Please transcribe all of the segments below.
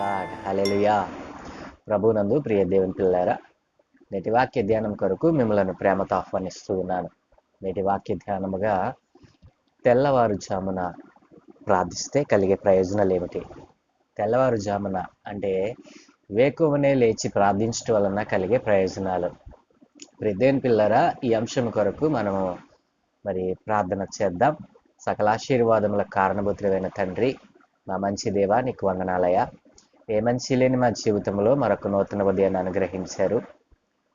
Lord. హల్లెలూయా. ప్రభునందు ప్రియ దేవుని పిల్లారా, నేటి వాక్య ధ్యానం కొరకు మిమ్మల్ని ప్రేమతో ఆహ్వానిస్తూ ఉన్నాను. నేటి వాక్య ధ్యానముగా తెల్లవారుజామున ప్రార్థిస్తే కలిగే ప్రయోజనాలు ఏమిటి? తెల్లవారుజామున అంటే వేకువనే లేచి ప్రార్థించడం వలన కలిగే ప్రయోజనాలు. ప్రియ దేవుని పిల్లారా, ఈ అంశం కొరకు మనము ప్రార్థన చేద్దాం. సకల ఆశీర్వాదములకు కారణభూతుడైన తండ్రి, మా మంచి దేవా, నీకు వందనాలయ. ఏ మంచి లేని మా జీవితంలో మరొక నూతన ఉదయాన్ని అనుగ్రహించారు.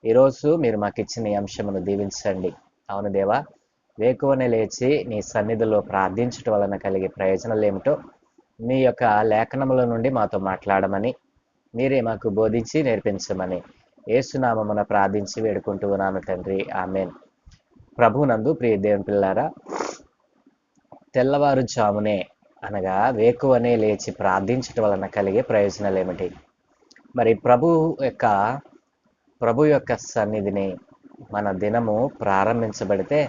ఈరోజు మీరు మాకు ఇచ్చిన ఈ అంశమును దీవించండి. అవును దేవా, వేకువనే లేచి నీ సన్నిధిలో ప్రార్థించటం వలన కలిగే ప్రయోజనాలు ఏమిటో మీ యొక్క లేఖనముల నుండి మాతో మాట్లాడమని, మీరే మాకు బోధించి నేర్పించమని యేసునామమున ప్రార్థించి వేడుకుంటూ ఉన్నాను తండ్రి. ఆమేన్. ప్రభునందు ప్రియ దేవుని పిల్లారా, తెల్లవారుజామునే అనగా వేకువనే లేచి ప్రార్థించటం వలన కలిగే ప్రయోజనాలు ఏమిటి? ప్రభు యొక్క సన్నిధిని మన దినము ప్రారంభించబడితే,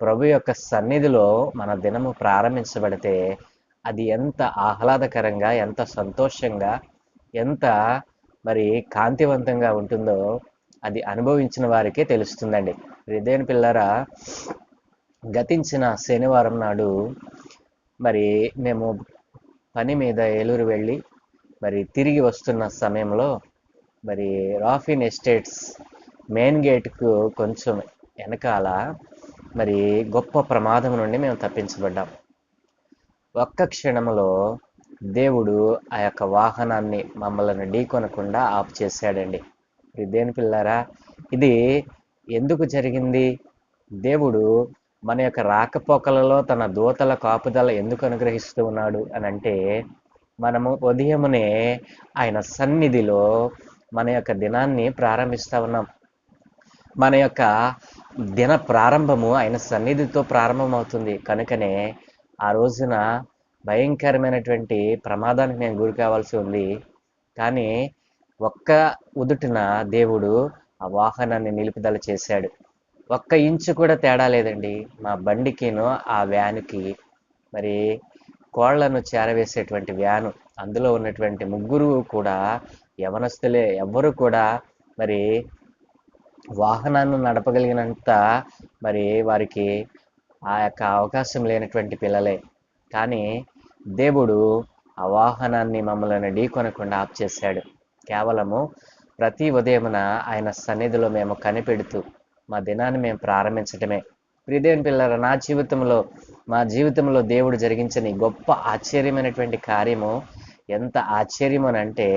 ప్రభు యొక్క సన్నిధిలో మన దినము ప్రారంభించబడితే అది ఎంత ఆహ్లాదకరంగా, ఎంత సంతోషంగా, ఎంత కాంతివంతంగా ఉంటుందో అది అనుభవించిన వారికే తెలుస్తుందండి. దేవుని పిల్లారా, గతించిన శనివారం నాడు మేము పని మీద ఏలూరు వెళ్ళి తిరిగి వస్తున్న సమయంలో రాఫిన్ ఎస్టేట్స్ మెయిన్ గేట్కు కొంచెం వెనకాల గొప్ప ప్రమాదం నుండి మేము తప్పించబడ్డాం. ఒక్క క్షణంలో దేవుడు ఆ యొక్క వాహనాన్ని మమ్మల్ని ఢీకొనకుండా ఆఫ్ చేశాడండి. దేని పిల్లారా, ఇది ఎందుకు జరిగింది? దేవుడు మన యొక్క రాకపోకలలో తన దూతల కాపుదల ఎందుకు అనుగ్రహిస్తూ ఉన్నాడు అని అంటే, మనము ఉదయమునే ఆయన సన్నిధిలో మన యొక్క దినాన్ని ప్రారంభిస్తూ ఉన్నాం. మన యొక్క దిన ప్రారంభము ఆయన సన్నిధితో ప్రారంభమవుతుంది. కనుకనే ఆ రోజున భయంకరమైనటువంటి ప్రమాదానికి నేను గురి కావాల్సి ఉంది. కానీ ఒక్క ఉదుటిన దేవుడు ఆ వాహనాన్ని నిలుపుదల చేశాడు. ఒక్క ఇంచు కూడా తేడా లేదండి. మా బండికిను ఆ వ్యానుకి కోళ్లను చేరవేసేటువంటి వ్యాను, అందులో ఉన్నటువంటి ముగ్గురు కూడా యవనస్తులే. ఎవ్వరు కూడా వాహనాన్ని నడపగలిగినంత వారికి ఆ యొక్క అవకాశం లేనటువంటి పిల్లలే. కానీ దేవుడు ఆ వాహనాన్ని మమ్మల్ని ఢీకొనకుండా ఆఫ్ చేశాడు. కేవలము ప్రతి ఉదయమున ఆయన సన్నిధిలో మేము కనిపెడుతూ మా దినాన్ని మేము ప్రారంభించటమే. ప్రియదేవుని పిల్లల, మా జీవితంలో దేవుడు జరిగించిన గొప్ప ఆశ్చర్యమైనటువంటి కార్యము ఎంత ఆశ్చర్యమనంటే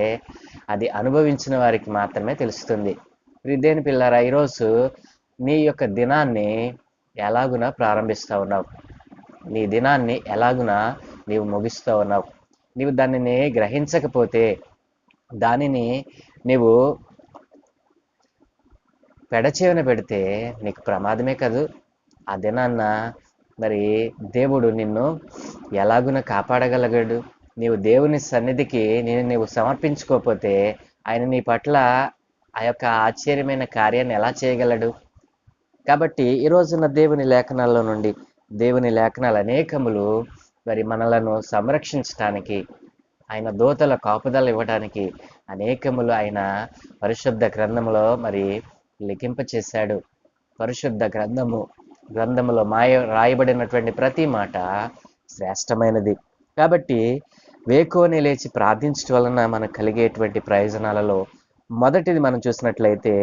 అది అనుభవించిన వారికి మాత్రమే తెలుస్తుంది. ప్రియదేవుని పిల్లరా, ఈరోజు నీ యొక్క దినాన్ని ఎలాగున ప్రారంభిస్తూ ఉన్నావు? నీ దినాన్ని ఎలాగున నీవు ముగిస్తూ ఉన్నావు? నీవు దానిని గ్రహించకపోతే, దానిని నీవు పెడచేవన పెడితే నీకు ప్రమాదమే కాదు. ఆ దినాన్న దేవుడు నిన్ను ఎలాగున కాపాడగలగాడు? నీవు దేవుని సన్నిధికి నీవు సమర్పించుకోకపోతే ఆయన నీ పట్ల ఆ యొక్క ఆశ్చర్యమైన కార్యాన్ని ఎలా చేయగలడు? కాబట్టి ఈ రోజున దేవుని లేఖనాల్లో నుండి, దేవుని లేఖనాలు అనేకములు మనలను సంరక్షించటానికి, ఆయన దూతల కాపుదల ఇవ్వడానికి అనేకములు ఆయన పరిశుద్ధ గ్రంథములో లిఖింపచేశాడు. పరిశుద్ధ గ్రంథములో రాయబడినటువంటి ప్రతి మాట శ్రేష్టమైనది. కాబట్టి వేకువనే లేచి ప్రార్థించడం వలన మనకు కలిగేటువంటి ప్రయోజనాలలో మొదటిది మనం చూసినట్లయితే,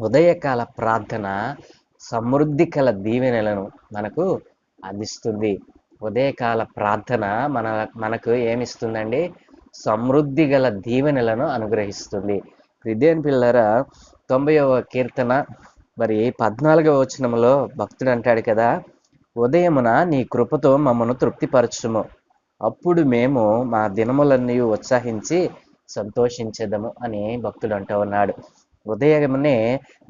ఉదయకాల ప్రార్థన సమృద్ధి కల దీవెనలను మనకు అందిస్తుంది. ఉదయకాల ప్రార్థన మనకు ఏమిస్తుందండి? సమృద్ధి గల దీవెనలను అనుగ్రహిస్తుంది. దేవుని పిల్లరా, 90వ కీర్తన 14వ వచనంలో భక్తుడు అంటాడు కదా, ఉదయమున నీ కృపతో మమ్మను తృప్తిపరచుము, అప్పుడు మేము మా దినములన్నీ ఉత్సాహించి సంతోషించేదము అని భక్తుడు అంటూ ఉన్నాడు. ఉదయమునే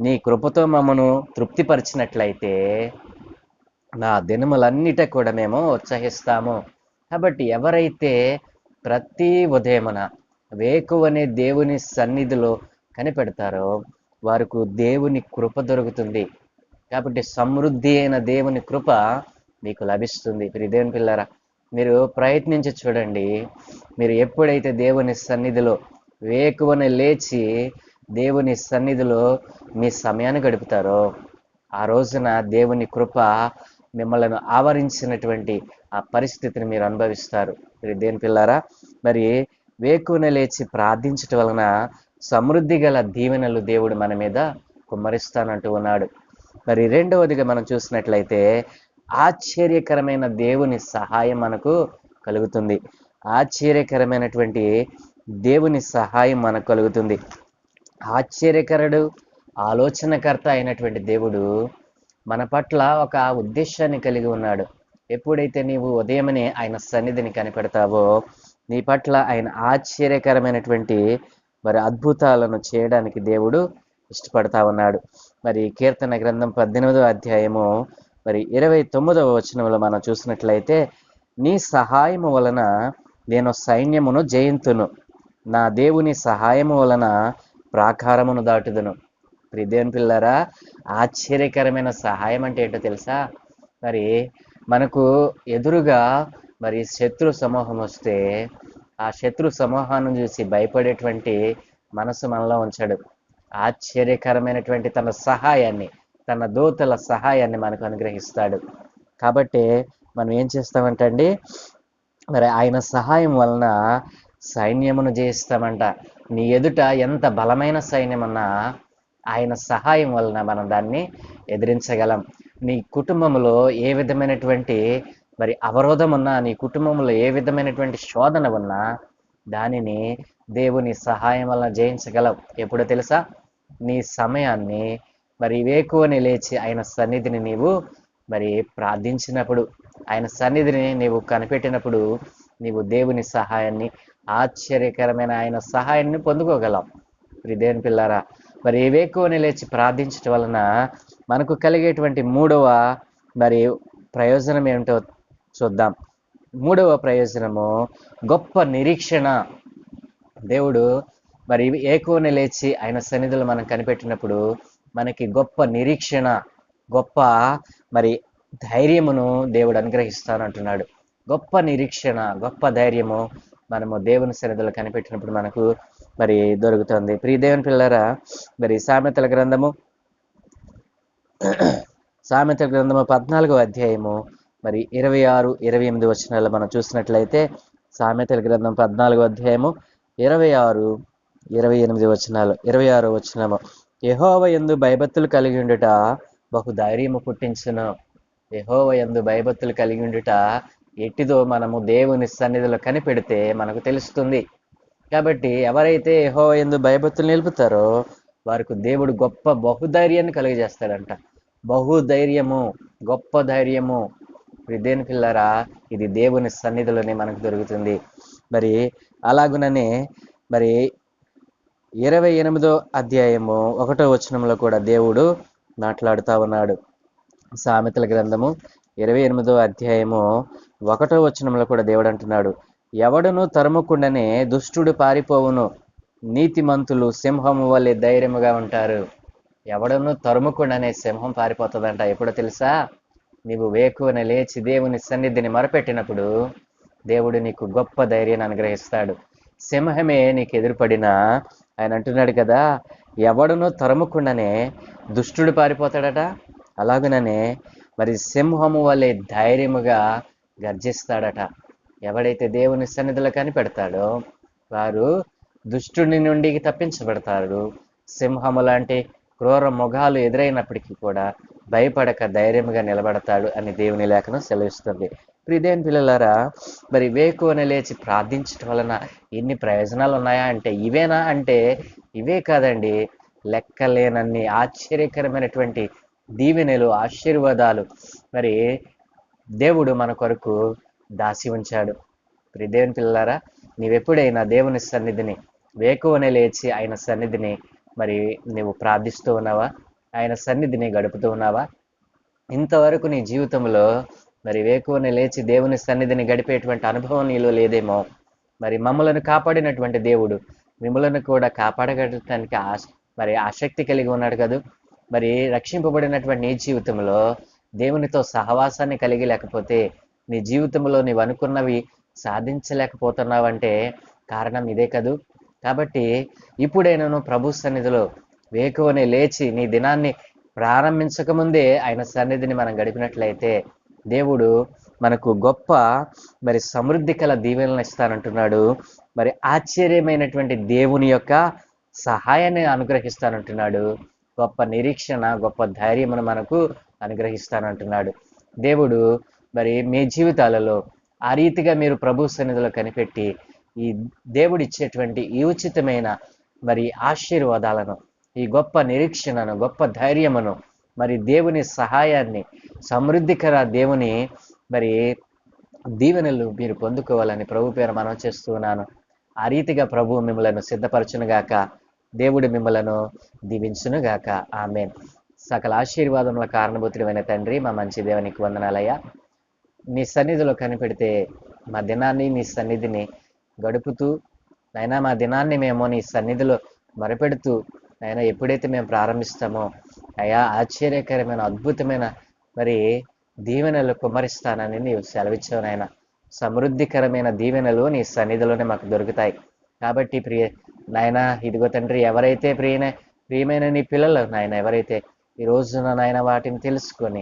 నీ కృపతో మమ్మను తృప్తిపరిచినట్లయితే నా దినములన్నిట కూడా మేము ఉత్సహిస్తాము. కాబట్టి ఎవరైతే ప్రతి ఉదయమున వేకువనే దేవుని సన్నిధిలో కనిపెడతారో వారికి దేవుని కృప దొరుకుతుంది. కాబట్టి సమృద్ధి అయిన దేవుని కృప మీకు లభిస్తుంది. దేవుని పిల్లరా, మీరు ప్రయత్నించి చూడండి. మీరు ఎప్పుడైతే దేవుని సన్నిధిలో వేకువన లేచి దేవుని సన్నిధిలో మీ సమయాన్ని గడుపుతారో ఆ రోజున దేవుని కృప మిమ్మల్ని ఆవరించినటువంటి ఆ పరిస్థితిని మీరు అనుభవిస్తారు. మీరు దేని పిల్లారా, మరి వేకువన లేచి ప్రార్థించటం వలన సమృద్ధి గల దీవెనలు దేవుడు మన మీద కుమ్మరిస్తానంటూ ఉన్నాడు. మరి రెండవదిగా మనం చూసినట్లయితే ఆశ్చర్యకరమైన దేవుని సహాయం మనకు కలుగుతుంది. ఆశ్చర్యకరమైనటువంటి దేవుని సహాయం మనకు కలుగుతుంది. ఆశ్చర్యకరుడు, ఆలోచనకర్త అయినటువంటి దేవుడు మన పట్ల ఒక ఉద్దేశాన్ని కలిగి ఉన్నాడు. ఎప్పుడైతే నీవు ఉదయమనే ఆయన సన్నిధిని కనిపెడతావో నీ పట్ల ఆయన ఆశ్చర్యకరమైనటువంటి మరి అద్భుతాలను చేయడానికి దేవుడు ఇష్టపడతా ఉన్నాడు. మరి కీర్తన గ్రంథం 18వ అధ్యాయము మరి 29వ వచనంలో మనం చూసినట్లయితే, నీ సహాయము వలన నేను సైన్యమును జయింతును, నా దేవుని సహాయము వలన ప్రాకారమును దాటుదును. దేవుని పిల్లరా, ఆశ్చర్యకరమైన సహాయం అంటే ఏంటో తెలుసా? మరి మనకు ఎదురుగా మరి శత్రు సమూహం వస్తే ఆ శత్రు సమూహాన్ని చూసి భయపడేటువంటి మనసు మనలో ఉంచాడు. ఆశ్చర్యకరమైనటువంటి తన సహాయాన్ని, తన దూతల సహాయాన్ని మనకు అనుగ్రహిస్తాడు. కాబట్టి మనం ఏం చేస్తామంటే అండి, మరి ఆయన సహాయం వలన సైన్యమును జయిస్తామంట. నీ ఎదుట ఎంత బలమైన సైన్యమన్నా ఆయన సహాయం వలన మనం దాన్ని ఎదిరించగలం. నీ కుటుంబంలో ఏ విధమైనటువంటి మరి అవరోధం ఉన్నా, నీ కుటుంబంలో ఏ విధమైనటువంటి శోధన ఉన్నా దానిని దేవుని సహాయం వలన జయించగలం. ఎప్పుడో తెలుసా? నీ సమయాన్ని మరి వేకువని లేచి ఆయన సన్నిధిని నీవు మరి ప్రార్థించినప్పుడు, ఆయన సన్నిధిని నీవు కనిపెట్టినప్పుడు నీవు దేవుని సహాయాన్ని, ఆశ్చర్యకరమైన ఆయన సహాయాన్ని పొందుకోగలం. దేవుని పిల్లారా, మరి వేకువని లేచి ప్రార్థించటం వలన మనకు కలిగేటువంటి మూడవ మరి ప్రయోజనం ఏమిటో చూద్దాం. మూడవ ప్రయోజనము గొప్ప నిరీక్షణ. దేవుడు మరి ఏకువని లేచి ఆయన సన్నిధిలో మనం కనిపెట్టినప్పుడు మనకి గొప్ప నిరీక్షణ, గొప్ప మరి ధైర్యమును దేవుడు అనుగ్రహిస్తానంటున్నాడు. గొప్ప నిరీక్షణ, గొప్ప ధైర్యము మనము దేవుని సన్నిధిలో కనిపెట్టినప్పుడు మనకు మరి దొరుకుతుంది. దేవుని పిల్లరా, మరి సామెతల గ్రంథము 14వ అధ్యాయము మరి 26, 28 వచనాలు మనం చూసినట్లయితే, సామెతల గ్రంథం 14వ అధ్యాయము 26, 28 వచనాలు. 26వ వచనము, యెహోవా యందు భయభక్తులు కలిగి ఉండుట బహు ధైర్యము పుట్టించును. యెహోవా యందు భయభక్తులు కలిగి ఉండుట ఎట్టిదో మనము దేవుని సన్నిధిలో కనిపెడితే మనకు తెలుస్తుంది. కాబట్టి ఎవరైతే యెహోవా యందు భయభక్తులు నిలుపుతారో వారికి దేవుడు గొప్ప బహుధైర్యాన్ని కలిగజేస్తాడంట. బహుధైర్యము, గొప్ప ధైర్యము. దేవుని పిల్లరా, ఇది దేవుని సన్నిధిలోనే మనకు దొరుకుతుంది. మరి అలాగుననే మరి 28వ అధ్యాయము 1వ వచనంలో కూడా దేవుడు మాట్లాడుతూ ఉన్నాడు. సామెతల గ్రంథము 28వ అధ్యాయము 1వ వచనంలో కూడా దేవుడు అంటున్నాడు, ఎవడును తరుముకుండానే దుష్టుడు పారిపోవును, నీతిమంతులు సింహము వలె ధైర్యముగా ఉంటారు. ఎవడను తరుముకుండానే సింహం పారిపోతుందంట. ఎప్పుడో తెలుసా? నీవు వేకువన లేచి దేవుని సన్నిధిని మొరపెట్టినప్పుడు దేవుడు నీకు గొప్ప ధైర్యాన్ని అనుగ్రహిస్తాడు. సింహమే నీకు ఎదురుపడినా ఆయన అంటున్నాడు కదా, ఎవడును తరుముకుండానే దుష్టుడు పారిపోతాడట. అలాగనే మరి సింహము వలె ధైర్యముగా గర్జిస్తాడట. ఎవడైతే దేవుని సన్నిధిలో కనిపెడతాడో వారు దుష్టుని నుండి తప్పించబడతారు. సింహము లాంటి క్రూర మొగాలు ఎదురైనప్పటికీ కూడా భయపడక ధైర్యంగా నిలబడతాడు అని దేవుని లేఖనం సెలవిస్తుంది. దేవుని పిల్లలారా, మరి వేకువన లేచి ప్రార్థించడం వలన ఎన్ని ప్రయోజనాలు ఉన్నాయా అంటే ఇవేనా అంటే ఇవే కాదండి, లెక్కలేనన్ని ఆశ్చర్యకరమైనటువంటి దీవెనలు, ఆశీర్వాదాలు మరి దేవుడు మన కొరకు దాసి ఉంచాడు. దేవుని పిల్లలారా, నీవెప్పుడైనా దేవుని సన్నిధిని వేకువనే లేచి ఆయన సన్నిధిని మరి నువ్వు ప్రార్థిస్తూ ఉన్నావా? ఆయన సన్నిధిని గడుపుతూ ఉన్నావా? ఇంతవరకు నీ జీవితంలో మరి వేకువనే లేచి దేవుని సన్నిధిని గడిపేటువంటి అనుభవం నీలో లేదేమో. మరి మమ్మలను కాపాడినటువంటి దేవుడు మిమ్మలను కూడా కాపాడగలటానికి మరి ఆసక్తి కలిగి ఉన్నాడు కదా. మరి రక్షింపబడినటువంటి నీ జీవితంలో దేవునితో సహవాసాన్ని కలిగి లేకపోతే నీ జీవితంలో నీవు అనుకున్నవి సాధించలేకపోతున్నావంటే కారణం ఇదే కదూ. కాబట్టి ఇప్పుడైనను ప్రభు సన్నిధిలో వేకువనే లేచి నీ దినాన్ని ప్రారంభించకముందే ఆయన సన్నిధిని మనం గడిపినట్లయితే దేవుడు మనకు గొప్ప సమృద్ధి కల దీవెనలను ఇస్తానంటున్నాడు. ఆశ్చర్యమైనటువంటి దేవుని యొక్క సహాయాన్ని అనుగ్రహిస్తానంటున్నాడు. గొప్ప నిరీక్షణ, గొప్ప ధైర్యమును మనకు అనుగ్రహిస్తానంటున్నాడు దేవుడు. మీ జీవితాలలో ఆ రీతిగా మీరు ప్రభు సన్నిధిలో కనిపెట్టి ఈ దేవుడిచ్చేటువంటి ఈ ఉచితమైన ఆశీర్వాదాలను, ఈ గొప్ప నిరీక్షణను, గొప్ప ధైర్యమును, దేవుని సహాయాన్ని, సమృద్ధికర దేవుని దీవెనలు మీరు పొందుకోవాలని ప్రభు పేరు మనం చేస్తున్నాను. ఆ రీతిగా ప్రభు మిమ్మలను సిద్ధపరచునుగాక. దేవుడు మిమ్మలను దీవించునుగాక. ఆమేన్. సకల ఆశీర్వాదముల కారణభూతుడైన తండ్రి, మా మంచి దేవునికి వందనాలయ్యా. నీ సన్నిధిలో కనిపెడితే మా దినాన్ని నీ సన్నిధిని గడుపుతూ నైనా మా దినాన్ని మేము నీ సన్నిధిలో మొరపెడుతూ నైనా ఎప్పుడైతే మేము ప్రారంభిస్తామో అయ్యా ఆశ్చర్యకరమైన అద్భుతమైన దీవెనలు కుమ్మరిస్తానని నీవు సెలవిచ్చావు నాయన. సమృద్ధికరమైన దీవెనలు నీ సన్నిధిలోనే మాకు దొరుకుతాయి. కాబట్టి నాయన ఇదిగో తండ్రి, ఎవరైతే ప్రియమైన నీ పిల్లలు నాయన, ఎవరైతే ఈ రోజున నాయన వాటిని తెలుసుకొని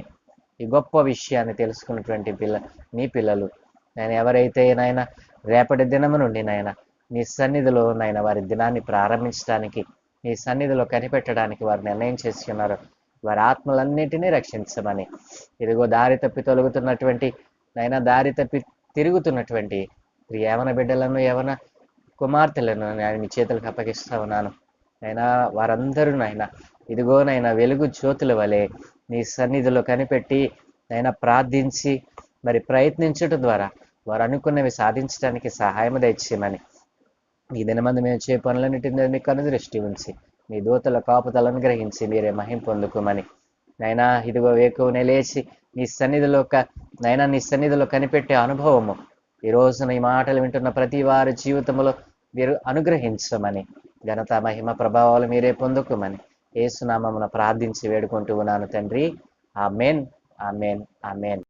ఈ గొప్ప విషయాన్ని తెలుసుకున్నటువంటి నీ పిల్లలు నాయన, ఎవరైతే నాయన రేపటి దినము నుండి నాయన నీ సన్నిధిలో నాయన వారి దినాన్ని ప్రారంభించడానికి, నీ సన్నిధిలో కనిపెట్టడానికి వారు నిర్ణయం చేసుకున్నారు. వారి ఆత్మలన్నిటినీ రక్షించమని, ఇదిగో దారి తప్పి తొలగుతున్నటువంటి నాయన, దారి తప్పి తిరుగుతున్నటువంటి యవన బిడ్డలను, యవన కుమార్తెలను నేను మీ చేతులకు అప్పగిస్తా ఉన్నాను. అయినా వారందరూ నాయన ఇదిగో నైనా వెలుగు జ్యోతుల వలె నీ సన్నిధిలో కనిపెట్టి నైనా ప్రార్థించి ప్రయత్నించడం ద్వారా వారు అనుకున్నవి సాధించడానికి సహాయం దయచేయమని, ఈ దినమందు మేము చే పనులన్నిటిని మీ కనుదృష్టి ఉంచి మీ దూతల కాపుదలను గ్రహించి మీరే మహిం పొందుకోమని నైనా ఇదిగో వేకువనే లేచి నీ సన్నిధిలో కనిపెట్టే అనుభవము ఈ రోజున ఈ మాటలు వింటున్న ప్రతి వారి జీవితంలో మీరు అనుగ్రహించమని, ఘనత మహిమ ప్రభావాలు మీరే పొందుకోమని యేసు నామమున ప్రార్థించి వేడుకుంటూ ఉన్నాను తండ్రి. ఆమేన్, ఆమేన్, ఆమేన్.